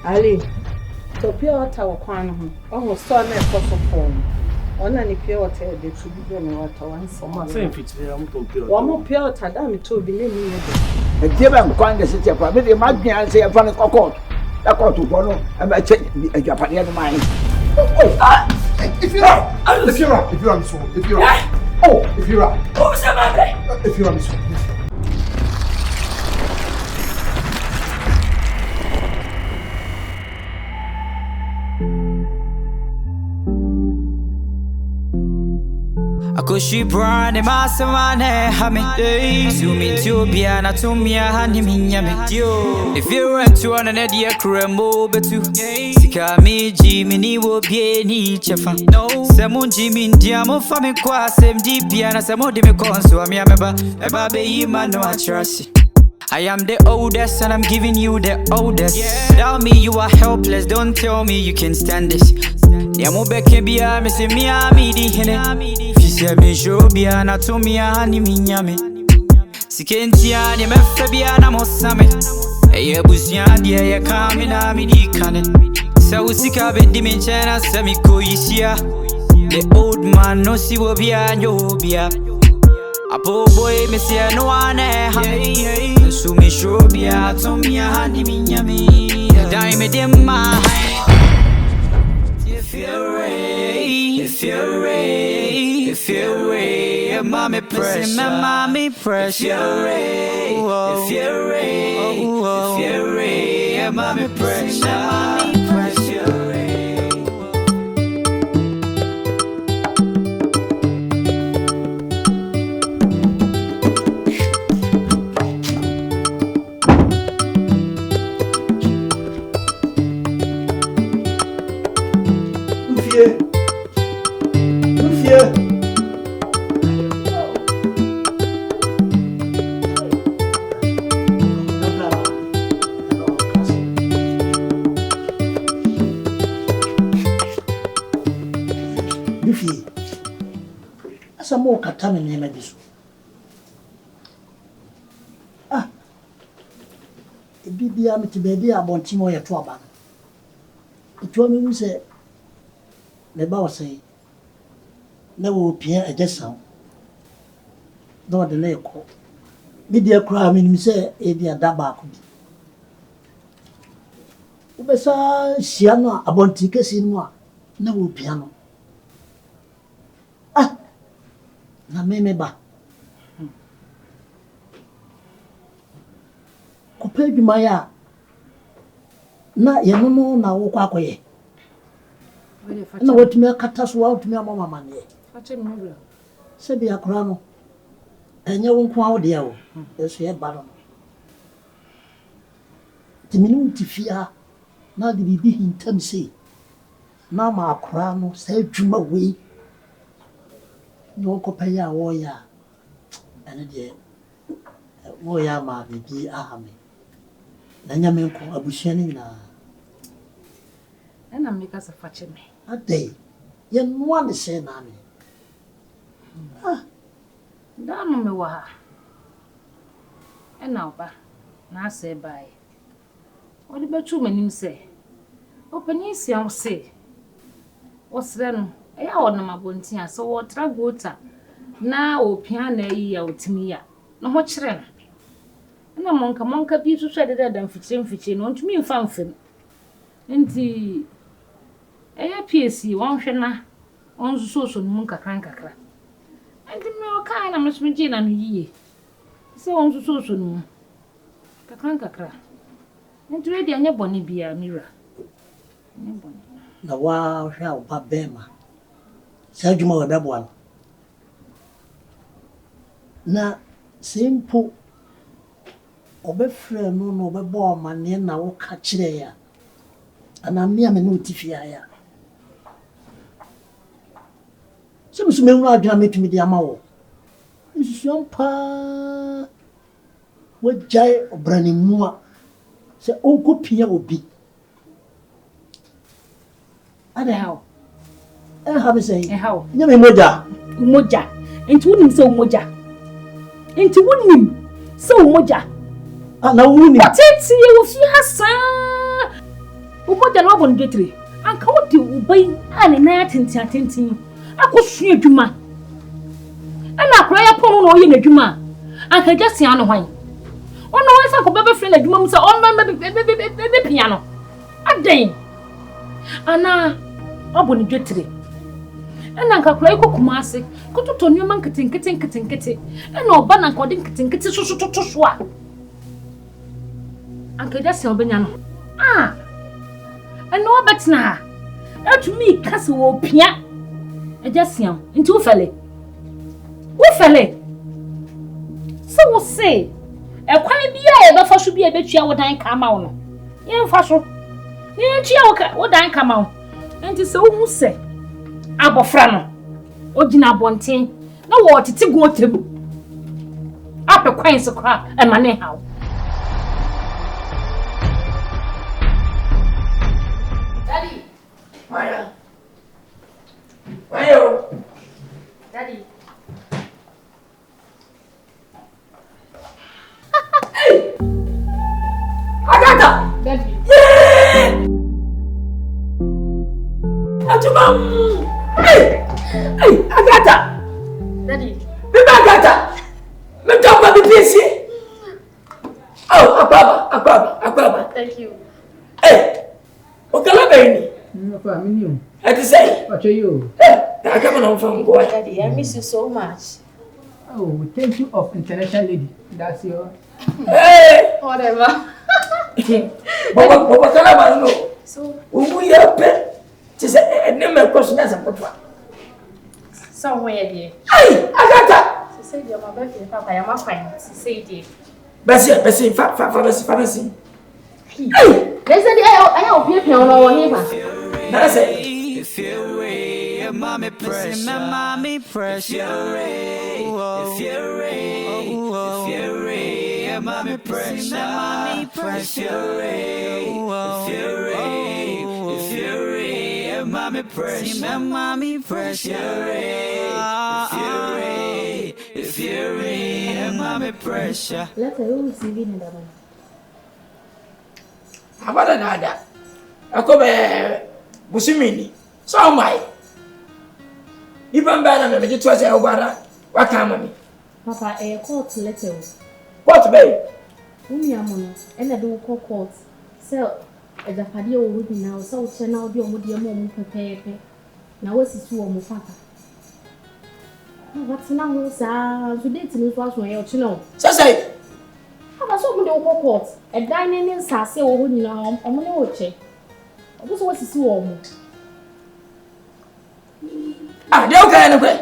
Ali, to pure water or quan, almost so near possible form. On any pure water, they should be doing water once. One more pure water, damn it, to believe me. The German Congress is a private, imagine I say a funny court. I got to follow, and I check a Japanese mind. If you're right, if you're right, if you're on so, if you're right. Oh, if you're right. If you're on so. She brand a master man, Hamid. Zoom into Biana to me, honey, if you run to an idea, cremo, but to Sika me, Jimmy, will be any chefan. No, Samon Jimmy, Diamo, Family Quas, MD, Piana, some of them consul, I'm a baby, man, no, I trust. I am the oldest and I'm giving you the oldest. Tell me you are helpless, don't tell me you can stand this. Yamo beke bia me se mi ami di hene. Fisi me show bia na to mi ani mi nyame. Sikenti ani me fe bia na mosame. Eye busia dia ye kami na mi di kane. Sa usika be di me chena se mi ko yisia. The old man no si wo bia nyo bia. Apo boy me se no ane ha. So me show bia to mi ani mi nyame. Dai me dem ma. If you're ready, mommy press, mommy press. If you're ready, mommy press, mommy press. More Katami name this. Ah, a BBM to be about Timo Yatuaban. It told me, say, the bow say, never appear a death sound. Though the lake, media crime in me say, a dear Dabaku. Ubesa Siana about tickets in one, no piano. Na meme ba kopa adwuma ya na ye no na wo kwa akoye na wotumi akata so wotumi amama mane fache mmura se bia kora no enye wo nko awode ya wo eso ye ba no timinu tifia na de bibi hintam sei na ma akora no se adwuma wei no kopaya woya ene de woya ma bibi ahame na nyame nko abusuani na ena meka sa fache me ade ye no ne se na me da no me wa ena oba na ase bai odi betu manim se opani si am se osre no ya wona mabontia so wo tragota na opia na yi ya otimi ya no ho kire na monka bi so hwede da mfiche no ntumi mfa mfem nti eya PSC won hwe na onzo so no nkakra nti me o kai na mesmeji na no yiye so onzo so no kakra nti we dia nya boni bia mira nya boni na wa hwa oba bema sa djuma wa bebo na simple obefre no obebo mane na wo ka kire ya ana mia me no tifia ya so me nwa adwa metumi di ama wo nsompa wo jai obrani mua se onko pia obi ada how have say how nyame moja enti wonim se moja enti wonim se moja ana wonim pateti ye wo fi hasa Uboja no bon getri. Anka wodi ubai ane na tintin. Akosua adwuma. Ana akora ya pon no ye na adwuma. Anka jase ano hwan. Ono wansa ko bebe frɛ na adwuma mu sɛ on be piano. Aden. Ana obon getri. Ana anka akora iko kumase. Kototo nneoma nkete. Ana oba na nka odi nkete so so a. Anka jase obenya no. And no betna. To me, castle pia. I just young into felle. Who felle? So will say, a quite be a buffer should be a bit what I come out. You fashion. You chia what I come out. And it's so who say. Abo frano. Ojina bontin. No water to go to. Up a quaint so crap and money how. Daddy. Maya. Mayo. Daddy. Hey! Agata! Daddy. Yeah! Atuma! Hey! Hey! Agata! Daddy. Beba Agata! Me talk about the PC. Oh, Akwaba. Thank you. Hey! Okala beni. Papa, me new. I to say. What are you? I come on from Goa. Daddy, I miss you so much. Oh, thank you of international lady. That's your. Hey! Whatever. Baba kala ba no. So, Umu ya pe. Ti say name question as papa. somewhere there. Hey, Agata. She said you're my birthday, Papa. You're my friend. She said it. Besi, fa. Hey! They said I have people on here. Na say. If you're a mommy pressure, mommy pressure, if you're a mommy pressure, mommy pressure, if you're a mommy pressure, mommy pressure, if you're a mommy pressure. Let's say who is living in the room. Abada nada. Akobe busumini. So my. Even better, me to say obara. What come me? Papa, a court letter. What babe? Umiamono, and I do court. So, a Japadio would be now so channel the omodia mom prepare. Now, what's his woman, Papa? What's now, sir? Today to me was my know. So say. Papa, so we don't go court. A dining in Sassy or you know, I'm going to watch it. What's his woman? Ah, they okay anyway.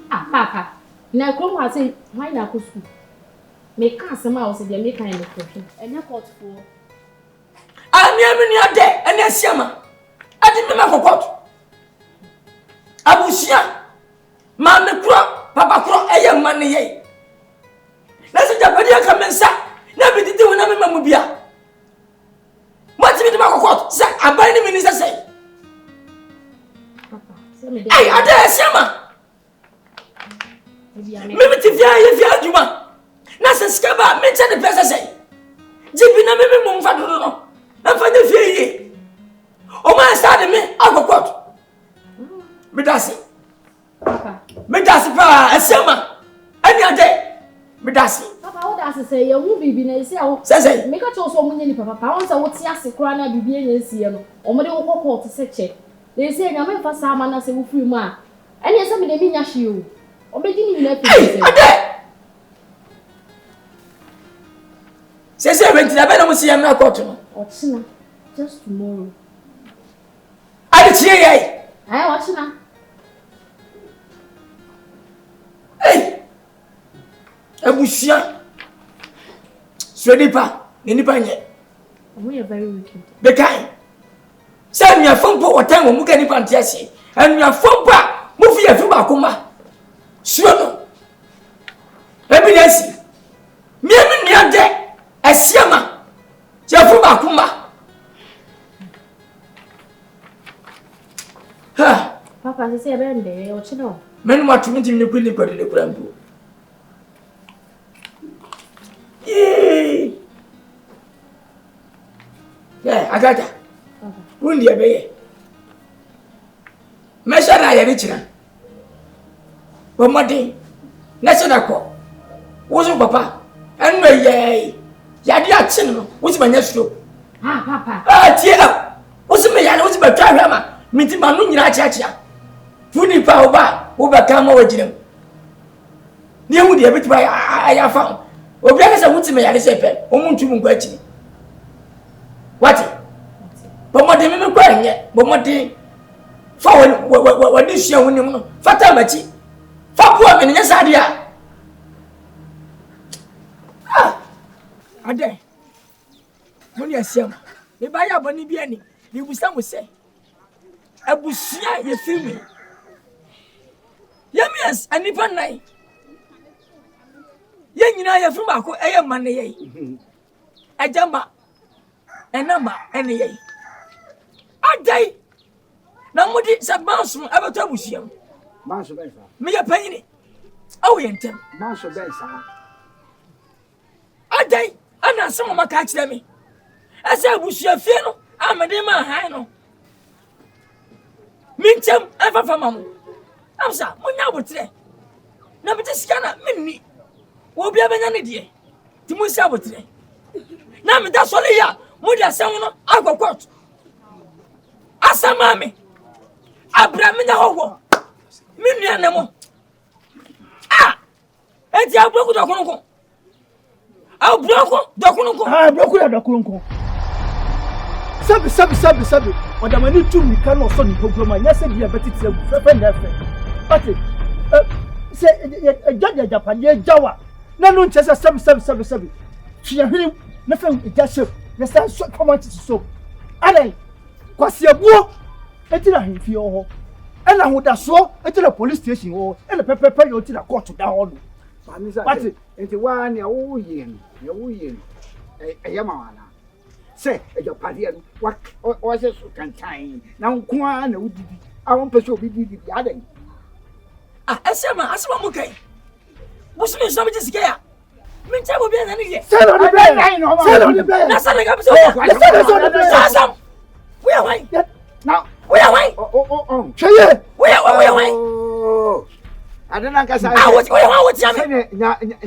Papa. Now, come and say, why not go school? Make us a mouse and they make kind of question. And your court for. I'm near there, and yes, Yama. I didn't remember court. Abusia. Mamma crop, Papa crop, a young man. Let's say, Nkansah. Never did you remember Mubia. What's with the court? Sir, I buy the minister say. Hey, I dare Sama. Maybe if you are Nasa Scaba, mention the person say. Jibina me mum fadu. And for the FIE. Oh, my started me, I go court. Medasi. Medasi pa, a Sama. Any other. Medasi. Papa, what does it say? You won't be in Say, make a choice on many papa. I want to watch the crown and be in Siano. Or Mother will call to set check. They say, I'm in for some man as a free man. And yes, I'm in a miniature you. Or beginning in a say, I went to the bed see I'm not caught. or sooner, just tomorrow. I did say, I watch now. hey, Abusia. Swedipa, Nipanye. We are very wicked. The kind. Send me a phone for what time when we can even and your phone back, move your fuba kuma. Sure. Evidence. Me and there, a siama. Your fuba kuma. Ha. Papa, I say, I'm there, or you know. Men want to meet in the Quilly Body the Grambo. Yay! Yeah, I got that. Rundi ebeye. Mesha na ye richina. Bomodi. National ko. Wozu papa. Enu ye. Yadi atin no. Wozi manya stroke. Ah papa. Ah tie. Wozi me yale wozi betwa hwama. Minti manu nyina achiachia. Funi pa oba. Wo ba kan ma wajinem. Ni ehu de betima aya fa. Obi aka se wozi me yale se pe. Omuntu mu ngwa achi. What? Bomodi me kwa nye. Bomodi fa wadi hia wonim no. Fata machi. Fa bua me nya sadia. Ade. Muni asiam. Me ba ya boni bi ani. Ni busa mo se. Abusia ye filmi. Yamias anipa nai. Ye nyina ye film ako eye man ye. Ajamba. Enama ene ye. Adai. Na mudi sabansu abeto abusia. Manso be fa. Me ye panyini. Awo ye ntem. Manso be sa. Adai ana sama maka kire me. Asa abusia fie no amede ma han no. Mintem afa fama mo. Amsa munya botre. Na bete sikana menni. Wo bia benya ne de. Ti mu sia botre. Na me da sole ya, mu da sem no agokot. Asama me. Abra me na howo. Minnu anemo. Ah! Enti abroku dokunko. Abroku dokunko. Ah, broku ya dokunko. Sabi. Odamani tumi kan no so ni programa nya se bia betiti agu fefe na efe. But se ejaja Japan ye jawa. Na no nche se sabi. Tia hwini na fe ejashe. Na sa so comment so. Alai kwasi abuo etira hemfie ho. Ena hodaso etira police station ho. Ena pepepe yo tira court da ho no. But enti wa ne wo yen. Ye wo yen. Eyama wana. Say your party and what was it can time now kwan na udidi I won person obi didi aden Asema mukai Muslim so me jisike ya Mincha bo bia na ne ye Say on the bed Na sa ne ga bi so Sasam We are why now we are why Cheye we are why adena Nkansah what ya me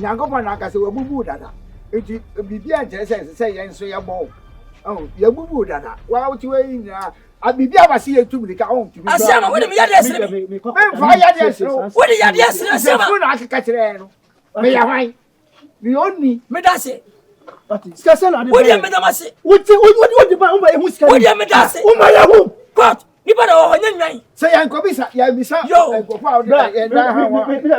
nyangopo na Nkansah we bubu dada enti bibia nje se yen so ya bo ya bubu dada wa uti we nya abibi abasi etum ka on tumi Asema we me ya de asire me fa ya de asire we de ya de asire asema fu na akeka kire no me ya hwan me oni me da se Skasa na we de me da mase What ba o ma ehu skasa we de me da se o ma ya hu court ni ba da ho nyanyan say yan ko bisa ya bisa Yo. ko fa o da ha wa we de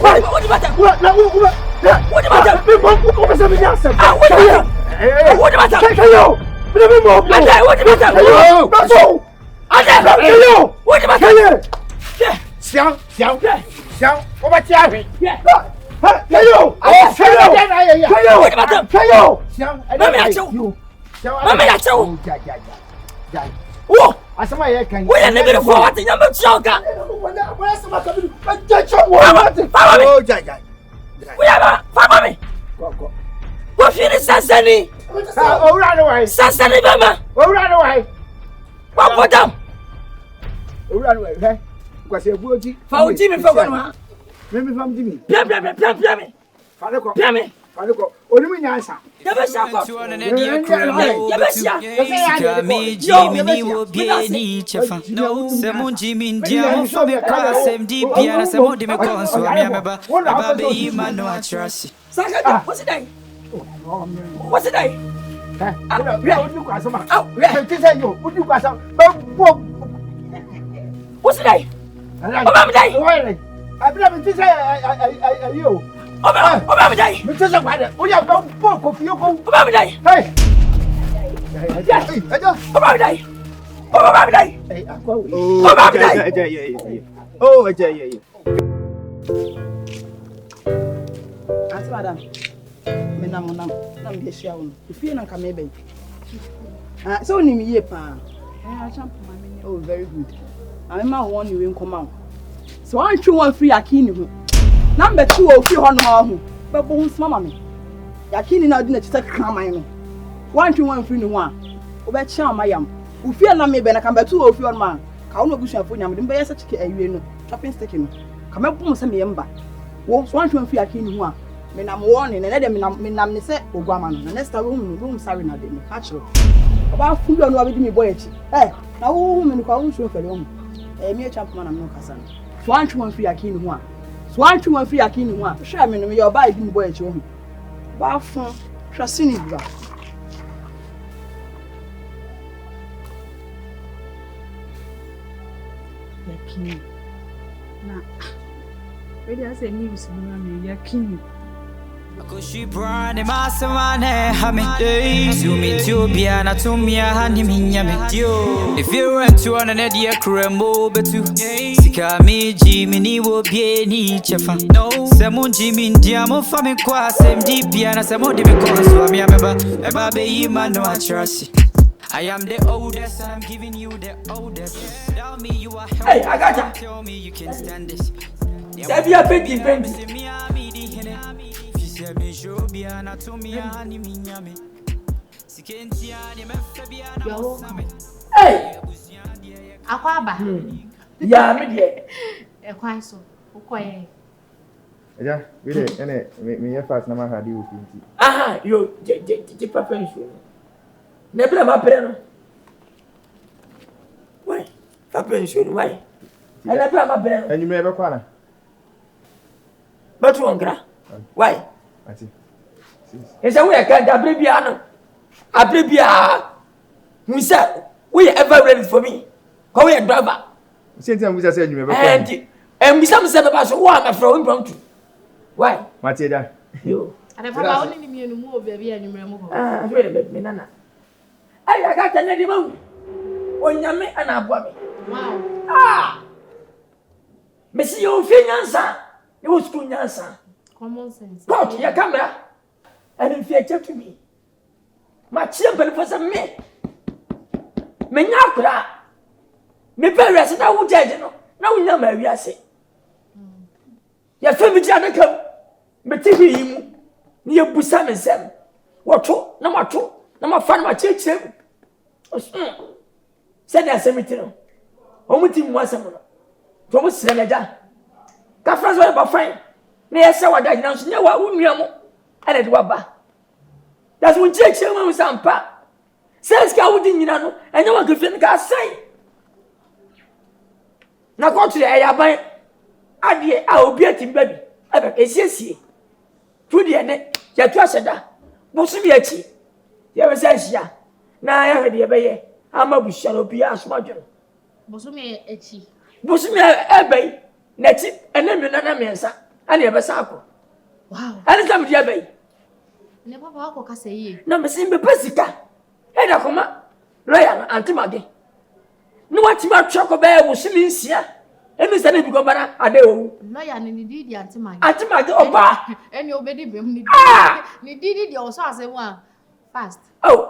what about that? What about that? What is the answer? What about that? Kayo. What about that? What about that? Xiang o ba tia hwe Kayo. What about that? Kayo. Mama ya chew. Ja. Oh, Asama ye kan. we are never for what you number choka. Oh, ja. We are family. Ko. What feel is Sassani? O run away. Sassani mama. O run away. What for them? O run away, he. Kwase ebuoji. For Jimmy for one. Me fam Jimmy. Pia me. Fale ko. Pia me. Onimi nyansa. Never shall go. What's it day? What's it day? Obama day. Mtesa kwade. Oya ba bo kofi ko. Obama day. Hey. Obama day. Hey, akwa we. Obama day. Oh, yeah. Ati madam. Menam. Na me hia wo. Ifie na nka me ben. Ah, so ni me ye pa. Oh, very good. I ma won you in come out. So I try one free akini ho. Number 2 o free ho no ho. Bebo hu smama me. Yakini na odi na chita kraman no. One free no one. Obecha amayam. Ufia na me be na kambatu ofi on man. Ka wono busuafo nyam de mbe chike awie no. Chopping stick no. Ka mebom se me yemba. Wo so one free yakini ho a. Me na mo ne na de me nam ne se ogwama no. Na next time room sorry na de me catch you. Oba fu do no abedi me boy echi. Na wo me no kwa wo so fere o. Me champ man am no kasa no. So one free yakini ho a. So one free yakini ho a. Hwe me no me your buy bi me boy echi o. Ba fun hwasini bra. Yakini. Na. Really I say news me yakini. She brand in my savannah, Hamid. Zoom into Biana to me, Handy Minyamid. If you run to an idea, Cremo, but to Sika me, Jimmy will be any chefa. No, Samon Jimmy, Diamo, Family Quas, MD Piana, Samon, because I'm a baby, man, no, I trust. I am the oldest, and I'm giving you the oldest. Tell me you are helping. Hey, I got ya. Tell me you can stand this. Sabi a peti. Hey! Akwaba. Ya me de. Ekwan so. Ukoye. Yeah, really, me fast na ma hadi wo finti. Aha, yo, je papa nso. Ne bla ma pere no. Why? Papa nso no why? Ele bla ma pere no. Enyu me be kwa na. Batu ongra. Why? Ati. Esa we kan da brebia no. Abrebia. Musa, we ever ready for me? Ko we driver. Senti am busa say enyu me be kwa. And Musa me ba so wa ma from impromptu. Why? Mati da. Yo. Ada papa oni ni mienu mu obi abi anwumre mu ho. We the me nana. Ay aga tane di mawu. Onyame ana aboa me. Wow. Me si yo fi nyansa. You school nyansa. Common sense. Put your camera. And if you to me. My children for some me. Me nyakura. Me parents na wo judge no. Na wo nyama wi ase. Ya fe mi jana kam. Me TV yi mu. Ni ye busa me sem. Woto na mato. Na ma fa na ma chechirem. Said that cemetery. Omuti mu asem no. To mo sire na ja. Ka friends we ba fine. Na yesa wada gina so nya wa unua mo. Ana de waba. That's when chechirem mu sampa. Says ka wudi nyina no. Enya wa gefe ka sai. Na ko to ya yaban. Adie a obi atimba bi. Aba esiesie. Tu de ne. Ya tu aseda. Bosu bi achi. Ya we say hia. Na ya hede be ye. Ama bushara obi asomadwo. Bosu me echi. Bosu me ebei. Na chi enemi na mensa. Ana be sa akọ. Wow. Ana sam dia bei. Ne papa akọ kasa yi. Na mesin be pasika. E da koma. Lawyer na antimage. No watima twako be bosu mi nsia. Emi se na bi go bara ade owu. Lawyer ni di antimage. Antimage oba. Eni obedi bem ni. Ni di oso asem a fast. Oh,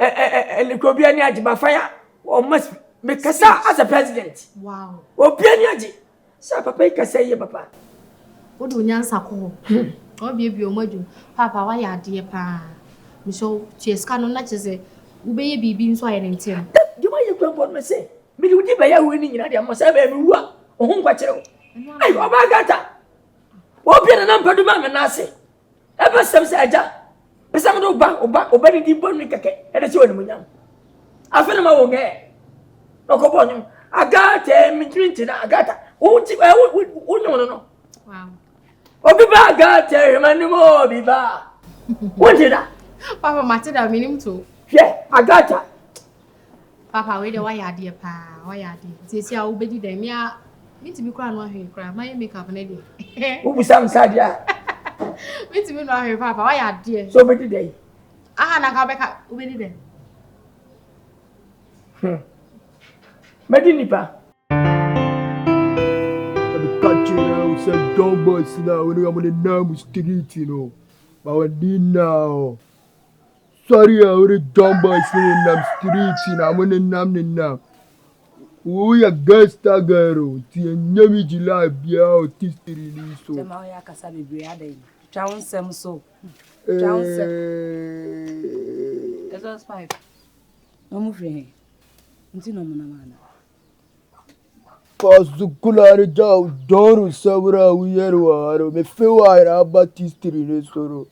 Likobia ni ajiba fire. Or must be kasa as a president. Wow. Obiani aji. Sa papa kasa ye papa. Odu nyansa ko. Obi ebi omadu. Papa wa ya ade pa. Mi so cheska no na chese. Ubeye bibi nso aye ntem. Di wa ye kwampo me say. Me di udi ba ya we ni nyina de am sa ba mi wu a. Ohun kwa kire wo. Ai oba gata. Obi na mpadu ma me na ase. Ebe sem se aja. Pesa me do oba di bonu keke. E de se woni munyam. Afena ma wo nge. Okobonyu. Agata mi twinti na agata. Unti no. Wow. Obi ba agata mani mo obi ba. Unti da. Papa Matilda minim to. Hwe agata. Papa we de wa ya ade pa, wa ya ade. Sesi a obedi da mi a miti bi kra no ahwe kra. My makeup na de. Ubusam sadia. Miti bi no ahwe papa wa ya ade. So obedi dey. Aha na ka beka obedi de. Medi nipa. Catch you say don't boys now when I'm on the name street, you know. But when they now. Sorry, I already jump boys in the street, I'm on the name now. We are guest girl, the Nyami July, Bia, Tistiri, so. Tema ya kasa bebre ade. Trounsem so. Trounsem. That's 5. No more free. Until no man. Pasukulari jau doru sabra uyerwaro me fewa ira batistri ne soro.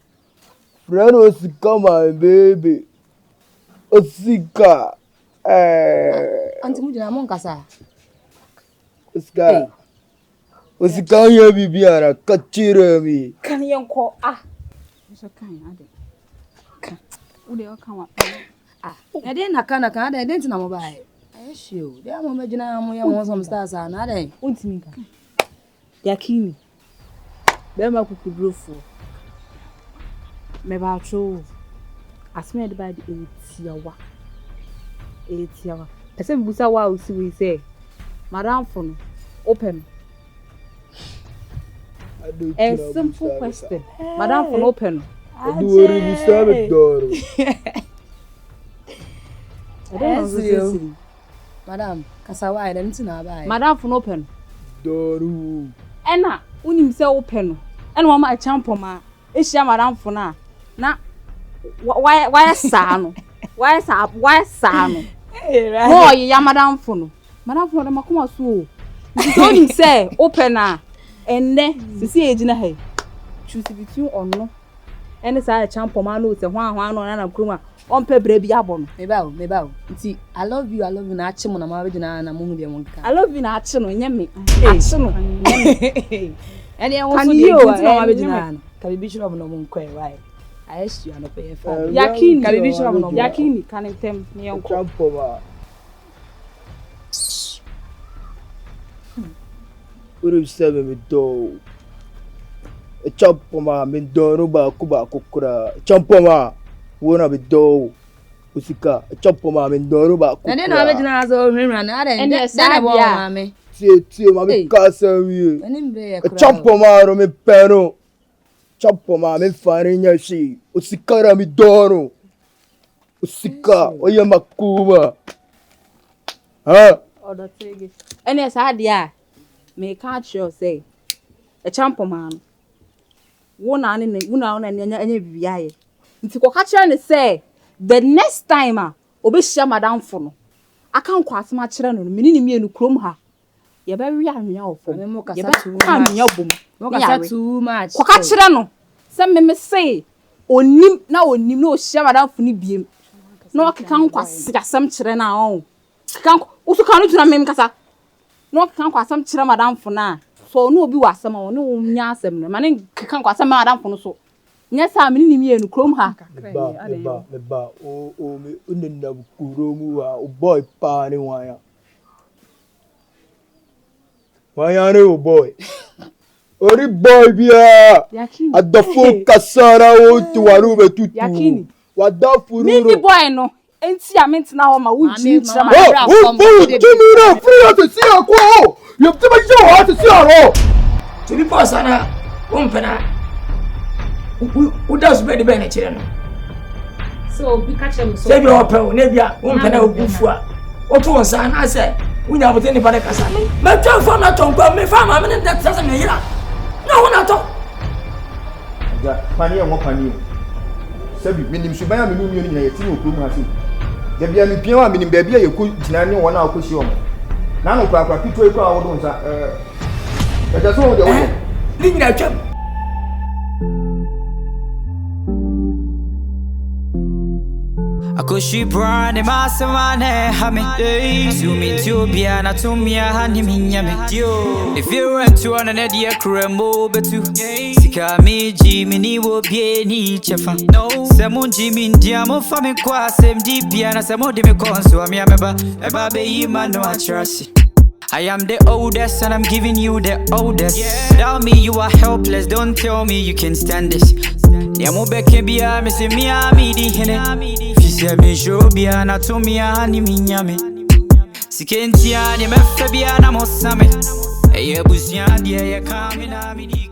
Friend osikama baby. Osika. Anti mujina mo Nkansah. Osika. Osika ya bibiara kachire mi. Kan yenko So kan ade. Kan. Ude o kan wa. Na dey na kan ade dey ntina mo bae. Ayesho. Dey mo majina mo ya mo some stars na ade. Untimi kan. Yakini. Be ma kukubrofo. Me ba tro. Asme de ba de etiawa. Pese busa wa usi we say. Madam phone open. A simple question. Madam phone open. Adori bisabe doro. Madam, kasawa ide ntina ba. Madam phone open. Doru. Ena unim se open. Ena wa ma champo ma. Ehia madam phone na why sa no. Why sa no. No ya madam phone. Madam phone de makoma so. So unim se open enne sisi ejina he. Choose between on no. Ene sa champo ma no se hwan no na kroma on pe bra bi abon. Me ba o. Nti I love you na achi mo na ma be jina na mo hu de mo nka. I love you na achi no nye me. Achi no. Ene e wo so de nti na ma be jina na. Ka bi shiro no mo nkwa why. I ask you no pay for. Yakini ka bi shiro no. Yakini kan tem ne yanko. Champo ba. Uri sebe me do. Champo ma me do no ba kura. Champo ma wona be do. Usika champo ma me do no ba kura. Na na be jina so hwehwa na ade na bo ma me. Tie ma be kasa wi. Eni mbe ya kura. Champo ma ro me peno. Champo ma me fare nyashi. Usika ra me do no. Usika oye makuma. Odo tege. Eni sa dia. Me catch you say. A champo man. Wona ne anya bibia ye. Nti ko ka kire ne say the next time obehia madam fo no. Aka nkwa asema kire no menini mienu krom ha. Ye ba wi anwea ofo. Me mo kasa too much. Anwea bom. Mo kasa too much. Ko ka kire no. Se me say onim na ohia madam fo ni biem. Na o keka nkwa sigasam kire na o. Keka usu ka no tuna me kasa. No kan kwa sam kire madam fo na so no obi wasam o no nya asem no mane kan kwa sam madam fo no so nya sa me ni mienu krom ha me ba o me unenna kuromu wa o boy pa ni wanya ne o boy ori boy bia adofo kasara o tuwaru be tutu Yakini wadafuru mi boy no enti a mentina ho ma wuji kire ma Tumira free to see akwo. You tell me you want to see aro. To be pasana, umpena. Who does better than a children? So be catch them so. Say your pearl, nebia, umpena ufua. What was I say? We never any bad casa. But tell for not on me farm, I mean that doesn't mean no one at all. Pani and what pani? Sabi, minim subaya minimum in a team of Kumasi. There be a piano, meaning baby, you could deny 1 hour cushion. None of our people are ones. That's all the way. Leave that job. I could she brand the master man, Hamid. Zoom into Biana to me, honey, me. If you went to an idea, cremo, but to Sika me, Jimmy, will be any chefa. No, Samon Jimmy, Diamo, Family Quas, MD, Piana, Samo de Meconso, I'm a baby, man, no, I trust. I am the oldest and I'm giving you the oldest. Without me, you are helpless. Don't tell me you can stand this. Yamo beke bia me se mi di hene. Fise me show bia na to mi ani mi nyame. Sikenti ani me fe bia na mo same. Eye busia dia ye ka mi na mi di.